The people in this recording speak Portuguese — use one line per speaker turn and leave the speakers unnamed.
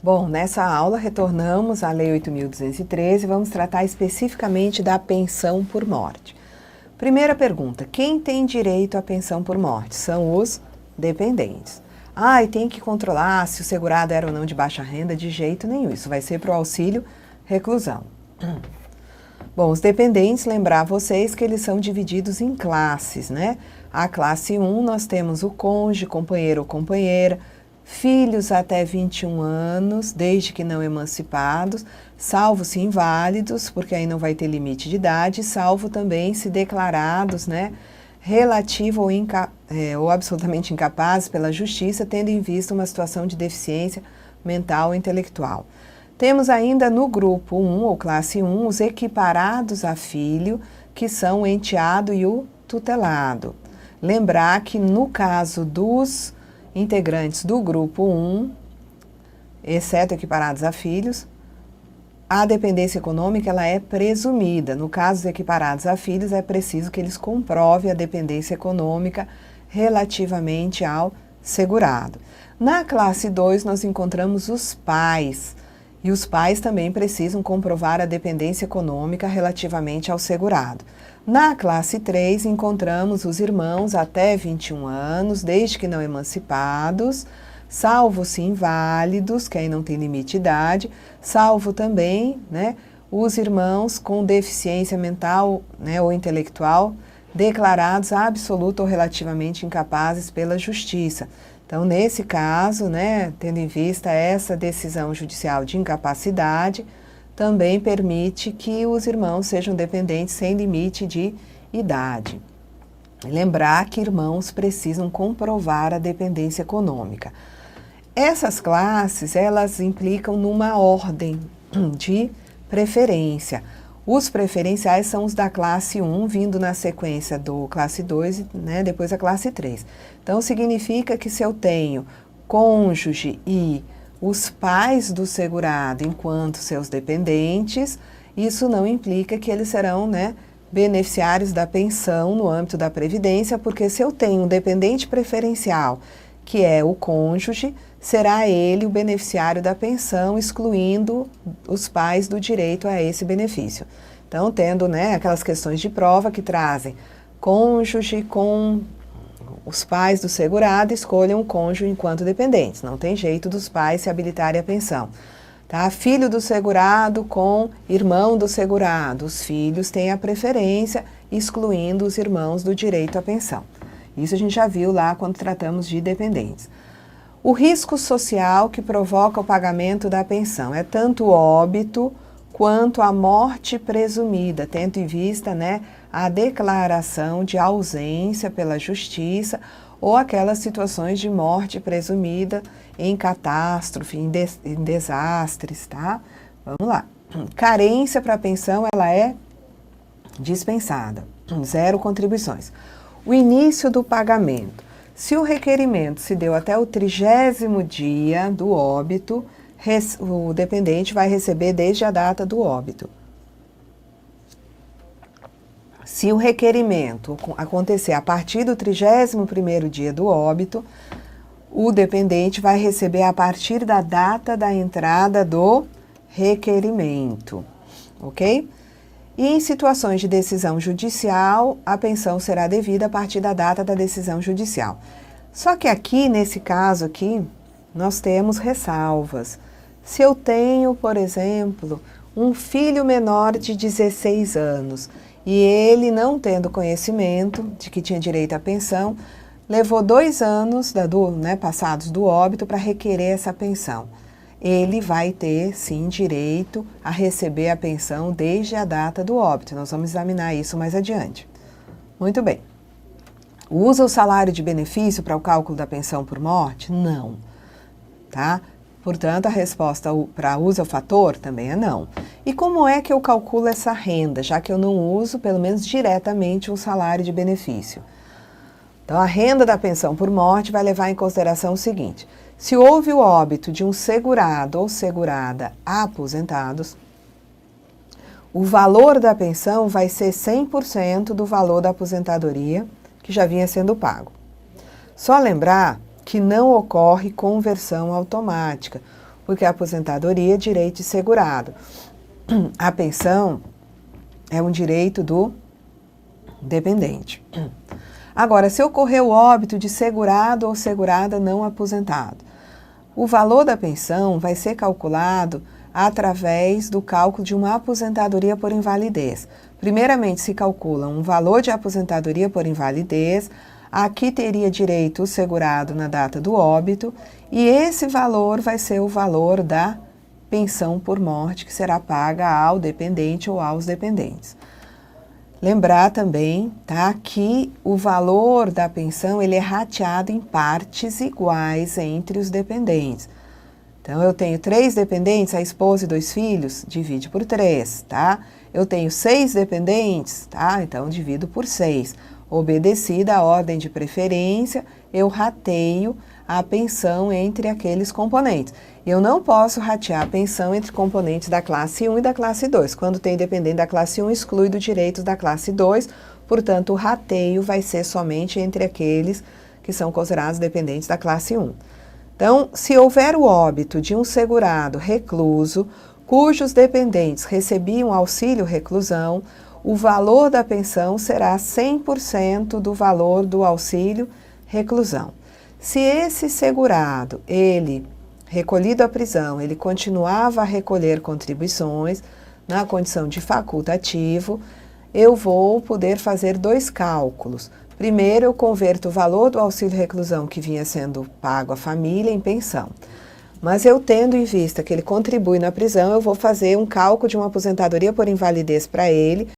Bom, nessa aula retornamos à Lei 8.213 e vamos tratar especificamente da pensão por morte. Primeira pergunta, quem tem direito à pensão por morte? São os dependentes. E tem que controlar se o segurado era ou não de baixa renda? De jeito nenhum, isso vai ser para o auxílio reclusão. Bom, os dependentes, lembrar vocês que eles são divididos em classes, né? A classe 1 nós temos o cônjuge, companheiro ou companheira, filhos até 21 anos, desde que não emancipados, salvo se inválidos, porque aí não vai ter limite de idade, salvo também se declarados, né, relativo ou absolutamente incapazes pela justiça, tendo em vista uma situação de deficiência mental ou intelectual. Temos ainda no grupo 1, ou classe 1, os equiparados a filho, que são o enteado e o tutelado. Lembrar que no caso dos integrantes do grupo 1, exceto equiparados a filhos, a dependência econômica ela é presumida. No caso dos equiparados a filhos, é preciso que eles comprovem a dependência econômica relativamente ao segurado. Na classe 2, nós encontramos os pais, e os pais também precisam comprovar a dependência econômica relativamente ao segurado. Na classe 3, encontramos os irmãos até 21 anos, desde que não emancipados, salvo se inválidos, que aí não tem limite de idade, salvo também, né, os irmãos com deficiência mental, né, ou intelectual, declarados absoluta ou relativamente incapazes pela justiça. Então, nesse caso, né, tendo em vista essa decisão judicial de incapacidade, também permite que os irmãos sejam dependentes sem limite de idade. Lembrar que irmãos precisam comprovar a dependência econômica. Essas classes, elas implicam numa ordem de preferência. Os preferenciais são os da classe 1, vindo na sequência do classe 2, né, depois a classe 3. Então, significa que se eu tenho cônjuge e os pais do segurado enquanto seus dependentes, isso não implica que eles serão, né, beneficiários da pensão no âmbito da Previdência, porque se eu tenho um dependente preferencial, que é o cônjuge, será ele o beneficiário da pensão, excluindo os pais do direito a esse benefício. Então, tendo, né, aquelas questões de prova que trazem cônjuge com os pais do segurado, escolham o cônjuge enquanto dependentes. Não tem jeito dos pais se habilitarem à pensão. Tá? Filho do segurado com irmão do segurado. Os filhos têm a preferência, excluindo os irmãos do direito à pensão. Isso a gente já viu lá quando tratamos de dependentes. O risco social que provoca o pagamento da pensão é tanto o óbito quanto a morte presumida, tendo em vista, né, a declaração de ausência pela justiça ou aquelas situações de morte presumida em catástrofe, em desastres, tá? Vamos lá. Carência para a pensão, ela é dispensada, 0 contribuições. O início do pagamento. Se o requerimento se deu até o 30º dia do óbito, o dependente vai receber desde a data do óbito. Se o requerimento acontecer a partir do 31º dia do óbito, o dependente vai receber a partir da data da entrada do requerimento, ok? E em situações de decisão judicial, a pensão será devida a partir da data da decisão judicial. Só que aqui, nesse caso aqui, nós temos ressalvas. Se eu tenho, por exemplo, um filho menor de 16 anos e ele, não tendo conhecimento de que tinha direito à pensão, levou 2 anos passados do óbito para requerer essa pensão. Ele vai ter, sim, direito a receber a pensão desde a data do óbito. Nós vamos examinar isso mais adiante. Muito bem. Usa o salário de benefício para o cálculo da pensão por morte? Não. Tá? Portanto, a resposta para usa o fator também é não. E como é que eu calculo essa renda, já que eu não uso, pelo menos diretamente, um salário de benefício? Então, a renda da pensão por morte vai levar em consideração o seguinte: se houve o óbito de um segurado ou segurada aposentados, o valor da pensão vai ser 100% do valor da aposentadoria que já vinha sendo pago. Só lembrar que não ocorre conversão automática. porque a aposentadoria é direito de segurado. A pensão é um direito do dependente. Agora, se ocorreu óbito de segurado ou segurada não aposentado, o valor da pensão vai ser calculado através do cálculo de uma aposentadoria por invalidez. Primeiramente, se calcula um valor de aposentadoria por invalidez, aqui teria direito o segurado na data do óbito, e esse valor vai ser o valor da pensão por morte, que será paga ao dependente ou aos dependentes. Lembrar também, tá, que o valor da pensão ele é rateado em partes iguais entre os dependentes. Então, eu tenho 3 dependentes, a esposa e 2 filhos, divide por 3, tá? Eu tenho 6 dependentes, tá? Então, divido por 6. Obedecida a ordem de preferência, eu rateio a pensão entre aqueles componentes. Eu não posso ratear a pensão entre componentes da classe 1 e da classe 2. Quando tem dependente da classe 1, exclui dos direitos da classe 2, portanto, o rateio vai ser somente entre aqueles que são considerados dependentes da classe 1. Então, se houver o óbito de um segurado recluso, cujos dependentes recebiam auxílio reclusão, o valor da pensão será 100% do valor do auxílio reclusão. Se esse segurado, ele, recolhido à prisão, ele continuava a recolher contribuições na condição de facultativo, eu vou poder fazer 2 cálculos. Primeiro, eu converto o valor do auxílio reclusão que vinha sendo pago à família em pensão. Mas eu tendo em vista que ele contribui na prisão, eu vou fazer um cálculo de uma aposentadoria por invalidez para ele,